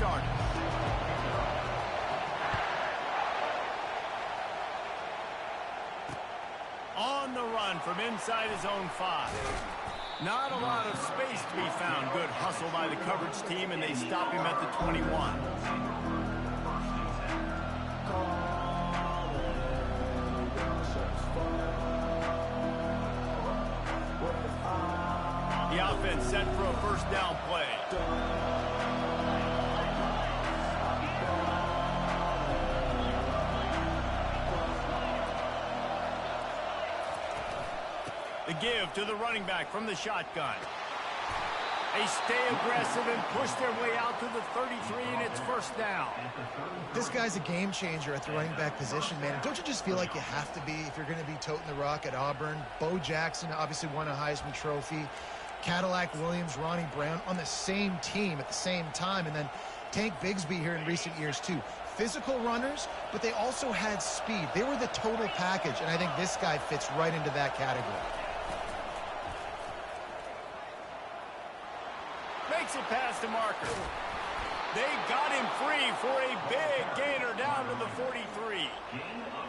started. On the run from inside his own 5. Not a lot of space to be found. Good hustle by the coverage team, and they stop him at the 21. The offense set for a first down play. The give to the running back from the shotgun. They stay aggressive and push their way out to the 33, and it's first down. This guy's a game changer at the running back position, man. Don't you just feel like you have to be if you're going to be toting the rock at Auburn? Bo Jackson obviously won a Heisman Trophy. Cadillac Williams, Ronnie Brown on the same team at the same time. And then Tank Bigsby here in recent years, too. Physical runners, but they also had speed. They were the total package, and I think this guy fits right into that category. Makes it past the marker. They got him free for a big gainer down to the 43.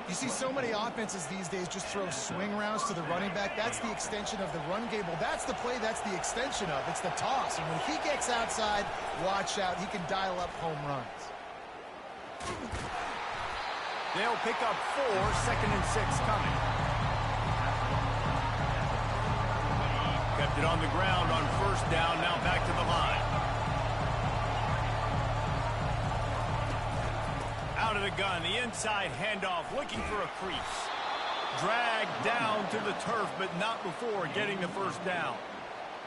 You see so many offenses these days just throw swing routes to the running back. That's the extension of the run game. Well, that's the play that's the extension of. It's the toss. And when he gets outside, watch out. He can dial up home runs. They'll pick up 4, 2nd and 6 coming. Kept it on the ground on first down, now back to the line. Out of the gun, the inside handoff, looking for a crease. Dragged down to the turf, but not before getting the first down.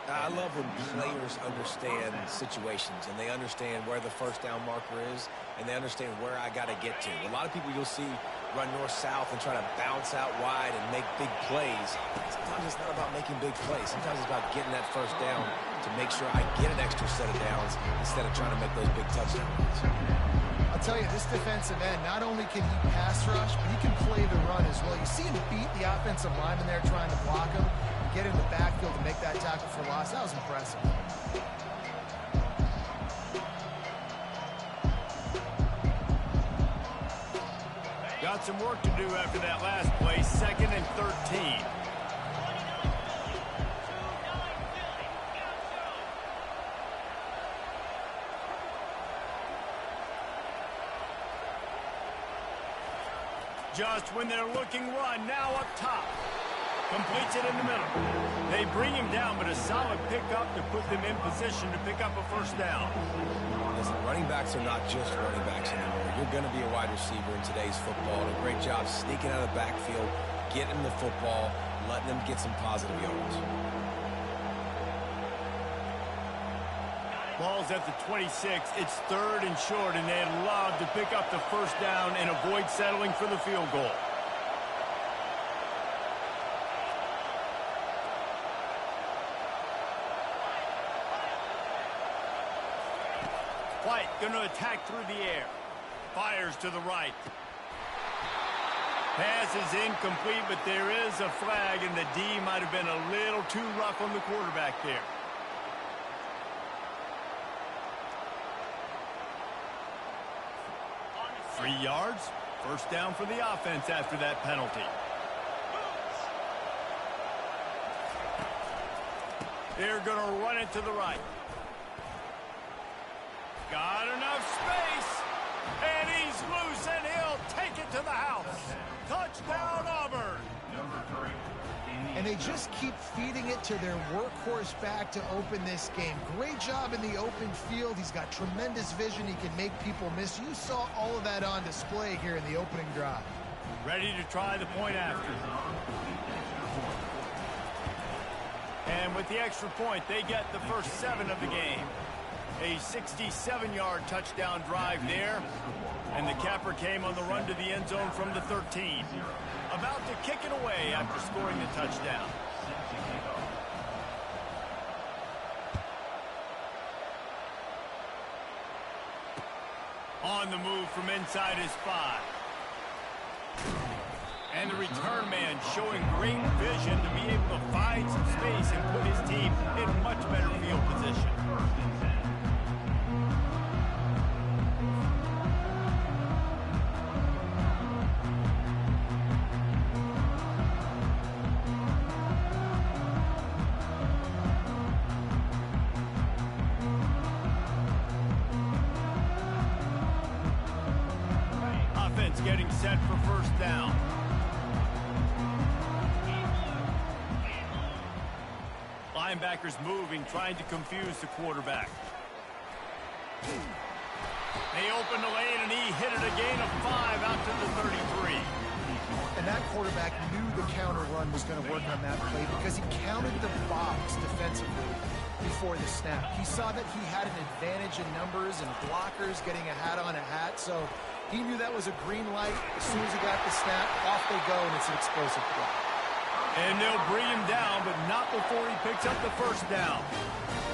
I love when players understand situations, and they understand where the first down marker is, and they understand where I got to get to. A lot of people you'll see run north-south and try to bounce out wide and make big plays. Sometimes it's not about making big plays. Sometimes it's about getting that first down to make sure I get an extra set of downs instead of trying to make those big touchdown runs. I'll tell you, this defensive end, not only can he pass rush, but he can play the run as well. You see him beat the offensive lineman there trying to block him, get in the backfield to make that tackle for loss. That was impressive. Got some work to do after that last play, 2nd and 13. Just when they're looking run, now up top. Completes it in the middle. They bring him down, but a solid pickup to put them in position to pick up a first down. Listen, running backs are not just running backs anymore. You're going to be a wide receiver in today's football. A great job sneaking out of the backfield, getting them the football, letting them get some positive yards. Ball's at the 26. It's 3rd and short, and they'd love to pick up the first down and avoid settling for the field goal. White going to attack through the air. Fires to the right. Pass is incomplete, but there is a flag, and the D might have been a little too rough on the quarterback there. Three yards. First down for the offense after that penalty. They're going to run it to the right. Got enough space, and he's loose, and he'll take it to the house. Touchdown, Auburn. And they just keep feeding it to their workhorse back to open this game. Great job in the open field. He's got tremendous vision. He can make people miss. You saw all of that on display here in the opening drive. Ready to try the point after. And with the extra point, they get the first 7 of the game. A 67-yard touchdown drive there. And the capper came on the run to the end zone from the 13. About to kick it away after scoring the touchdown. On the move from inside his 5. And the return man showing great vision to be able to find some space and put his team in much better field position. getting set for first down. Linebackers moving, trying to confuse the quarterback. They opened the lane, and he hit it a gain of 5 out to the 33. And that quarterback knew the counter run was going to work on that play because he counted the box defensively before the snap. He saw that he had an advantage in numbers and blockers getting a hat on a hat, so he knew that was a green light. As soon as he got the snap, off they go, and it's an explosive play. And they'll bring him down, but not before he picks up the first down.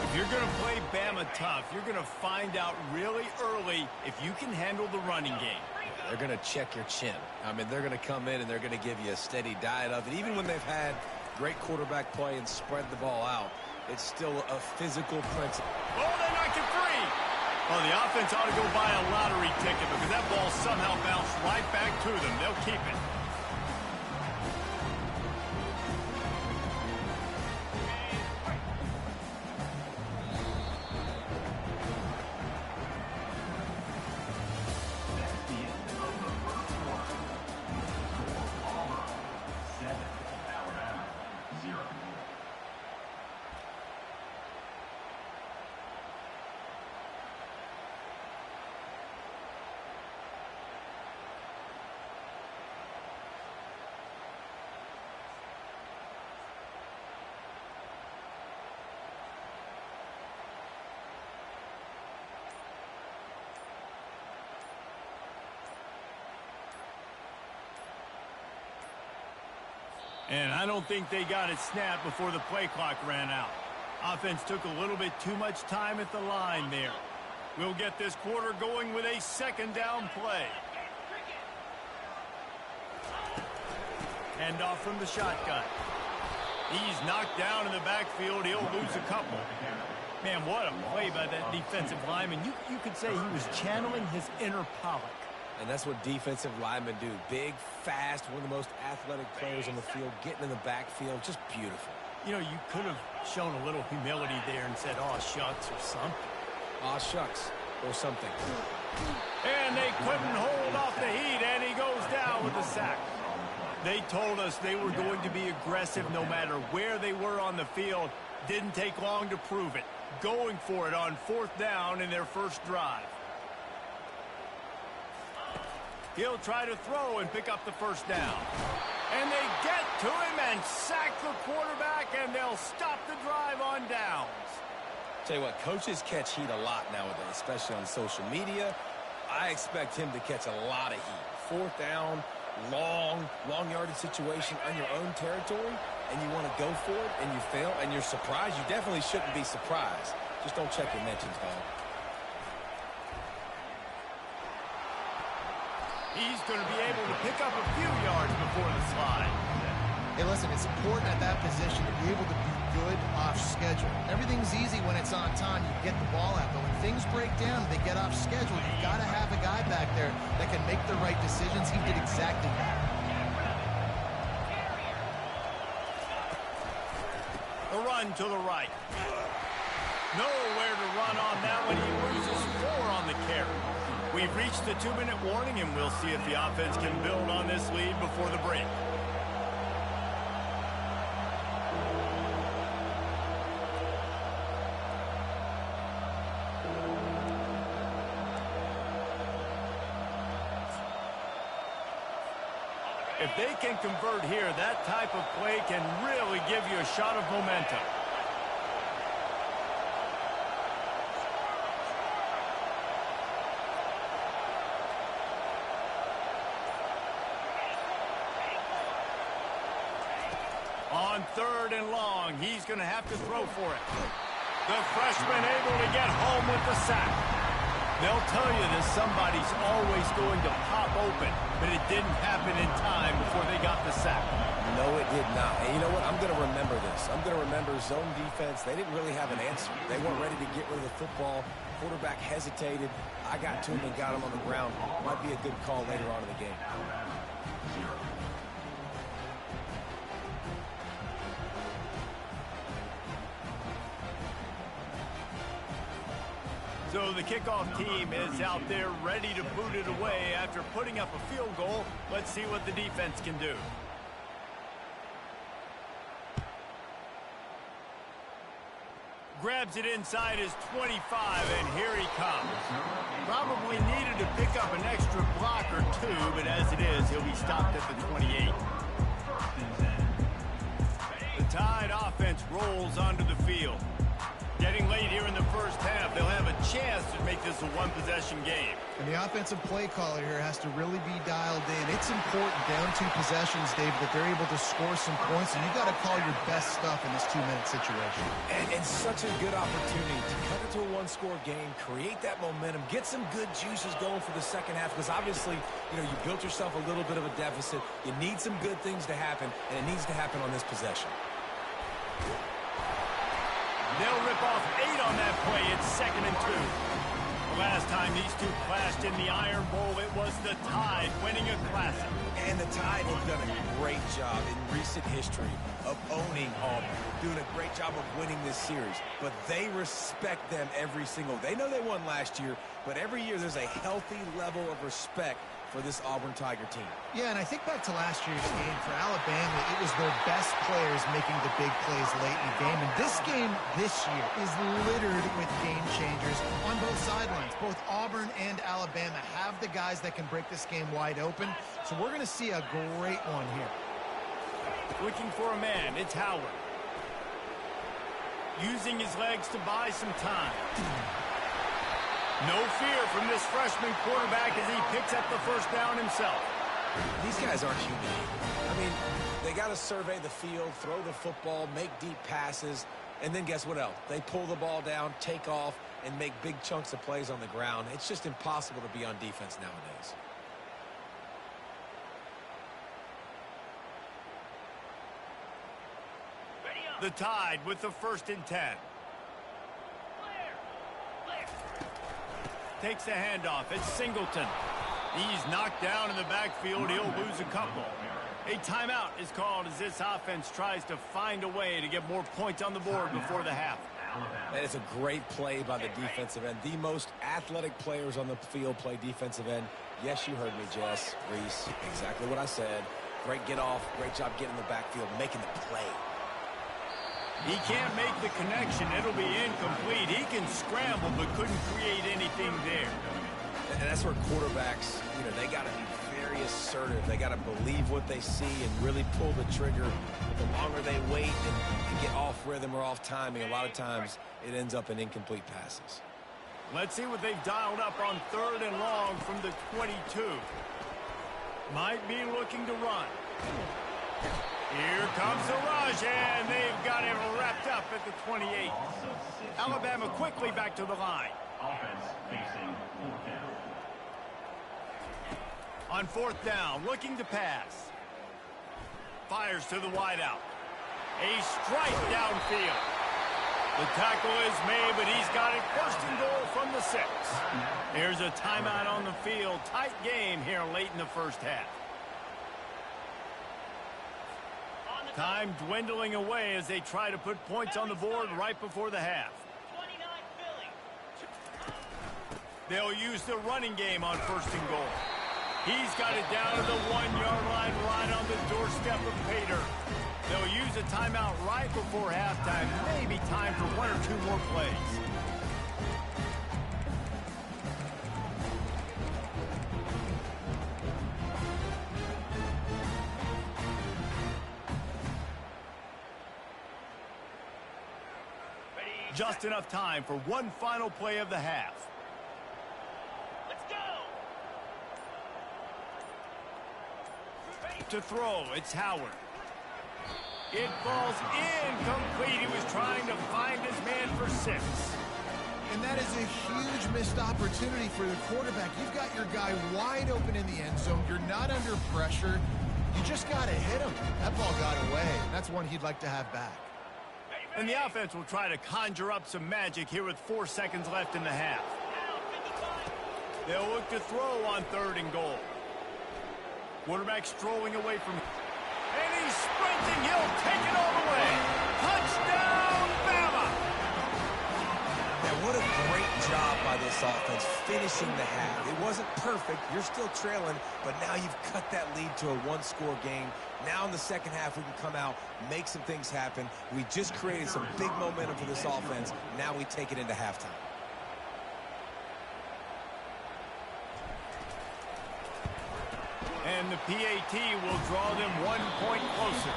If you're going to play Bama tough, you're going to find out really early if you can handle the running game. They're going to check your chin. I mean, they're going to come in and they're going to give you a steady diet of it. Even when they've had great quarterback play and spread the ball out, it's still a physical principle. Oh, they knocked it free. Well, the offense ought to go buy a lottery ticket because that ball somehow bounced right back to them. They'll keep it. And I don't think they got it snapped before the play clock ran out. Offense took a little bit too much time at the line there. We'll get this quarter going with a second down play. Hand off from the shotgun. He's knocked down in the backfield. He'll lose a couple. Man, what a play by that defensive lineman. You could say he was channeling his inner Pollock. And that's what defensive linemen do. Big, fast, one of the most athletic players on the field, getting in the backfield, just beautiful. You know, you could have shown a little humility there and said, "Aw, shucks," or something. Aw, shucks, or something. And they couldn't hold off the heat, and he goes down with the sack. They told us they were going to be aggressive no matter where they were on the field. Didn't take long to prove it. Going for it on fourth down in their first drive. He'll try to throw and pick up the first down. And they get to him and sack the quarterback, and they'll stop the drive on downs. Tell you what, coaches catch heat a lot nowadays, especially on social media. I expect him to catch a lot of heat. Fourth down, long yardage situation on your own territory, and you want to go for it, and you fail, and you're surprised. You definitely shouldn't be surprised. Just don't check your mentions, dog. He's going to be able to pick up a few yards before the slide. Hey, listen, it's important at that position to be able to be good off schedule. Everything's easy when it's on time. You get the ball out. But when things break down, they get off schedule. You've got to have a guy back there that can make the right decisions. He did exactly that. A run to the right. Nowhere to run on that one. He loses 4 on the carry. We've reached the 2-minute warning, and we'll see if the offense can build on this lead before the break. If they can convert here, that type of play can really give you a shot of momentum. On 3rd and long, he's going to have to throw for it. The freshman able to get home with the sack. They'll tell you that somebody's always going to pop open, but it didn't happen in time before they got the sack. No, it did not. And you know what? I'm going to remember this. I'm going to remember zone defense. They didn't really have an answer. They weren't ready to get rid of the football. Quarterback hesitated. I got to him and got him on the ground. Might be a good call later on in the game. So the kickoff team is out there ready to boot it away after putting up a field goal. Let's see what the defense can do. Grabs it inside his 25, and here he comes. Probably needed to pick up an extra block or two, but as it is, he'll be stopped at the 28. The Tide offense rolls onto the field. Getting late here in the first half, they'll have a chance to make this a one-possession game. And the offensive play caller here has to really be dialed in. It's important down 2 possessions, Dave, that they're able to score some points, and you've got to call your best stuff in this 2-minute situation. And such a good opportunity to cut into a one-score game, create that momentum, get some good juices going for the second half, because obviously, you know, you built yourself a little bit of a deficit. You need some good things to happen, and it needs to happen on this possession. They'll rip off 8 on that play. It's 2nd and 2. The last time these two clashed in the Iron Bowl, it was the Tide winning a classic. And the Tide have done a great job in recent history of owning Auburn, doing a great job of winning this series. But they respect them every single. They know they won last year, but every year there's a healthy level of respect for this Auburn Tiger team. Yeah, and I think back to last year's game for Alabama, it was their best players making the big plays late in the game. And this game this year is littered with game changers on both sidelines. Both Auburn and Alabama have the guys that can break this game wide open. So we're going to see a great one here. Looking for a man, it's Howard. Using his legs to buy some time. No fear from this freshman quarterback as he picks up the first down himself. These guys aren't human. I mean, they got to survey the field, throw the football, make deep passes, and then guess what else? They pull the ball down, take off, and make big chunks of plays on the ground. It's just impossible to be on defense nowadays. The Tide with the 1st and 10. Takes the handoff. It's Singleton. He's knocked down in the backfield. He'll lose a couple. A timeout is called as this offense tries to find a way to get more points on the board before the half. That is a great play by the defensive end. The most athletic players on the field play defensive end. Yes, you heard me, Jess, Reese. Exactly what I said. Great get off. Great job getting in the backfield, making the play. He can't make the connection. It'll be incomplete. He can scramble, but couldn't create anything there. And that's where quarterbacks, you know, they got to be very assertive. They got to believe what they see and really pull the trigger. But the longer they wait and get off rhythm or off timing, a lot of times it ends up in incomplete passes. Let's see what they've dialed up on 3rd and long from the 22. Might be looking to run. Here comes the rush, and they've got it wrapped up at the 28. Alabama quickly back to the line. Offense facing 4th down. On 4th down, looking to pass. Fires to the wideout. A strike downfield. The tackle is made, but he's got it 1st and goal from the 6. There's a timeout on the field. Tight game here late in the first half. Time dwindling away as they try to put points on the board right before the half. They'll use the running game on 1st and goal. He's got it down to the 1-yard line right on the doorstep of Pater. They'll use a timeout right before halftime. Maybe time for 1 or 2 more plays. Just enough time for one final play of the half. Let's go! To throw, it's Howard. It falls incomplete. He was trying to find his man for 6. And that is a huge missed opportunity for the quarterback. You've got your guy wide open in the end zone. You're not under pressure. You just got to hit him. That ball got away. That's one he'd like to have back. And the offense will try to conjure up some magic here with 4 seconds left in the half. They'll look to throw on 3rd and goal. Quarterback strolling away from him. And he's sprinting. He'll take it all the way. Touchdown, Bama! Yeah, what a great job by this finishing the half. It wasn't perfect. You're still trailing, but now you've cut that lead to a one-score game. Now in the second half, we can come out, make some things happen. We just created some big momentum for this offense. Now we take it into halftime. And the PAT will draw them 1 point closer.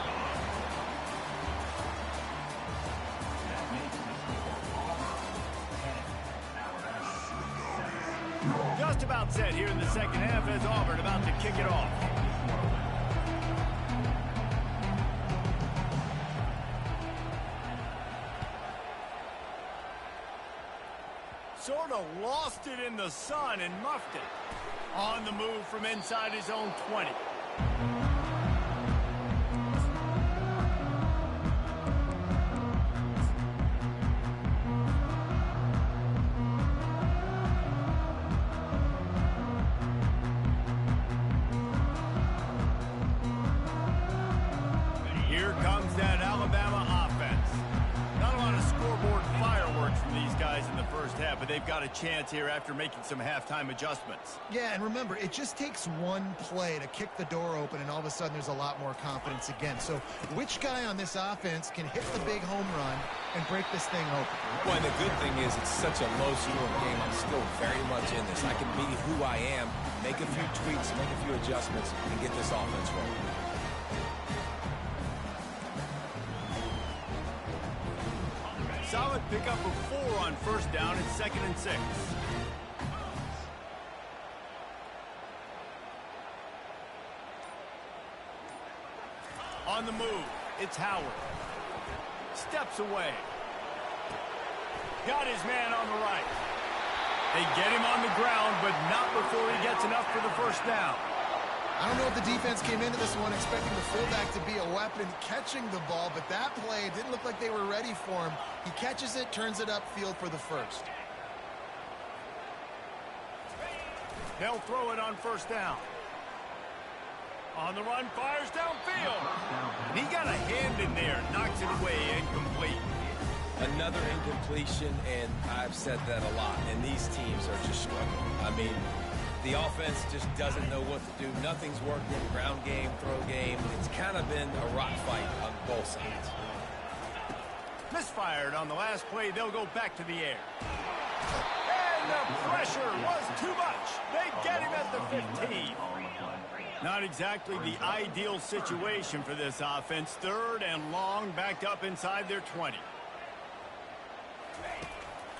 Just about set here in the second half as Auburn about to kick it off. Sort of lost it in the sun and muffed it. On the move from inside his own 20. Here comes that Alabama offense. Not a lot of scoreboard fireworks from these guys in the first half, but they've got a chance here after making some halftime adjustments. Yeah, and remember, it just takes one play to kick the door open, and all of a sudden there's a lot more confidence again. So which guy on this offense can hit the big home run and break this thing open? Well, and the good thing is it's such a low-scoring game. I'm still very much in this. I can be who I am, make a few tweaks, make a few adjustments, and get this offense rolling. Solid pickup of 4 on first down and 2nd and 6. On the move, it's Howard. Steps away. Got his man on the right. They get him on the ground, but not before he gets enough for the first down. I don't know if the defense came into this one expecting the fullback to be a weapon catching the ball, but that play didn't look like they were ready for him. He catches it, turns it upfield for the first. They'll throw it on first down. On the run, fires downfield. And he got a hand in there, knocks it away, incomplete. Another incompletion, and I've said that a lot, and these teams are just struggling. I mean, the offense just doesn't know what to do. Nothing's working. Ground game, throw game. It's kind of been a rock fight on both sides. Misfired on the last play. They'll go back to the air. And the pressure was too much. They get him at the 15. Not exactly the ideal situation for this offense. 3rd and long, backed up inside their 20.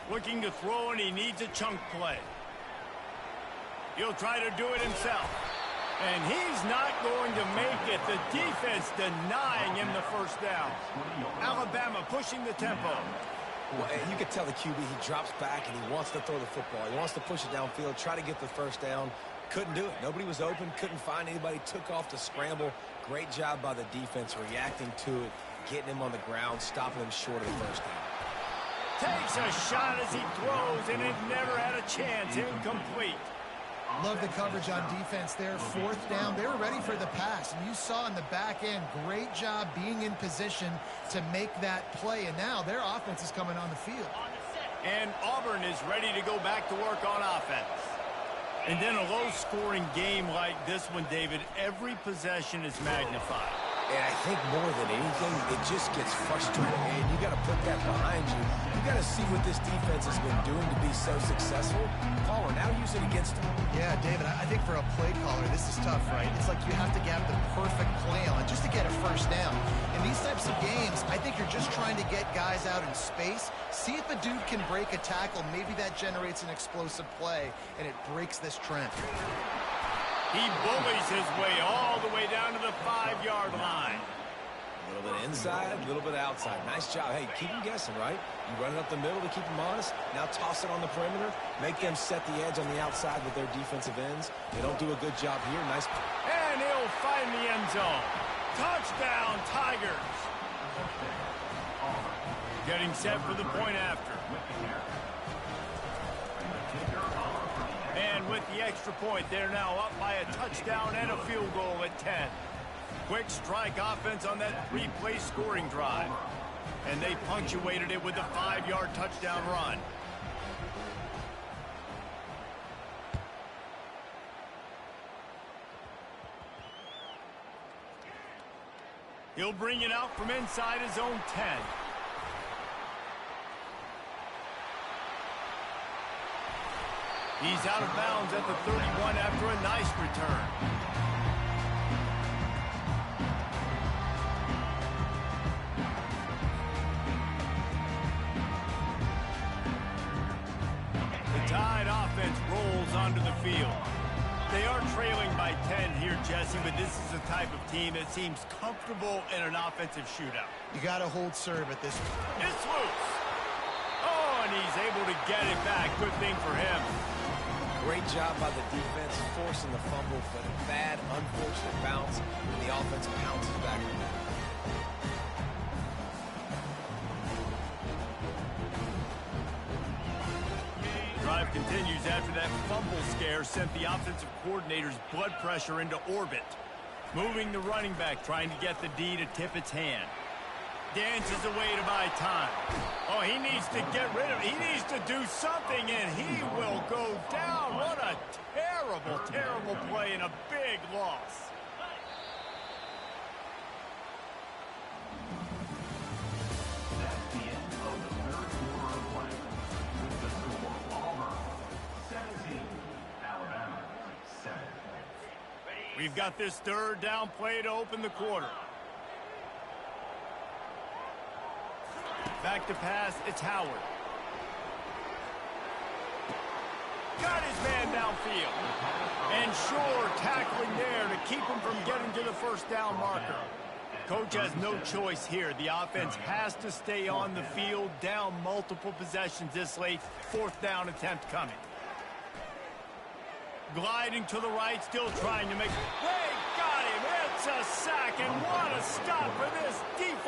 Looking to throw, and he needs a chunk play. He'll try to do it himself. And he's not going to make it. The defense denying him the first down. Alabama pushing the tempo. Well, you could tell the QB, he drops back and he wants to throw the football. He wants to push it downfield, try to get the first down. Couldn't do it. Nobody was open, couldn't find anybody, took off to scramble. Great job by the defense reacting to it, getting him on the ground, stopping him short of the first down. Takes a shot as he throws, and it never had a chance. Incomplete. Love the coverage on defense there. 4th down. They were ready for the pass. And you saw in the back end, great job being in position to make that play. And now their offense is coming on the field. And Auburn is ready to go back to work on offense. And then a low-scoring game like this one, David, every possession is magnified. And I think more than anything, it just gets frustrating. And you got to put that behind you. You got to see what this defense has been doing to be so successful. Caller, now use it against them. Yeah, David, I think for a play caller, this is tough, right? It's like you have to get the perfect play on just to get a first down. In these types of games, I think you're just trying to get guys out in space, see if a dude can break a tackle. Maybe that generates an explosive play, and it breaks this trend. He bullies his way all the way down to the 5-yard line. A little bit inside, a little bit outside. Nice job. Hey, keep him guessing, right? You run it up the middle to keep him honest. Now toss it on the perimeter. Make them set the edge on the outside with their defensive ends. They don't do a good job here. Nice. And he'll find the end zone. Touchdown, Tigers. Getting set for the point after. And with the extra point, they're now up by a touchdown and a field goal at 10. Quick strike offense on that 3-play scoring drive. And they punctuated it with a 5-yard touchdown run. He'll bring it out from inside his own 10. He's out of bounds at the 31 after a nice return. The Tide offense rolls onto the field. They are trailing by 10 here, Jesse, but this is the type of team that seems comfortable in an offensive shootout. You got to hold serve at this point. It's loose. Oh, and he's able to get it back. Good thing for him. Great job by the defense forcing the fumble, but a bad, unfortunate bounce, and the offense pounces back. Drive continues after that fumble scare sent the offensive coordinator's blood pressure into orbit. Moving the running back, trying to get the D to tip its hand. Dances away to buy time. Oh, he needs to get rid of it. He needs to do something, and he will go down. What a terrible, terrible play and a big loss. That's the end of the third quarter of play. With the score, Auburn 17, Alabama 7. We've got this third down play to open the quarter. Back to pass, it's Howard. Got his man downfield. And sure, tackling there to keep him from getting to the first down marker. Coach has no choice here. The offense has to stay on the field, down multiple possessions this late. Fourth down attempt coming. Gliding to the right, still trying to make... They got him! It's a sack, and what a stop for this defense!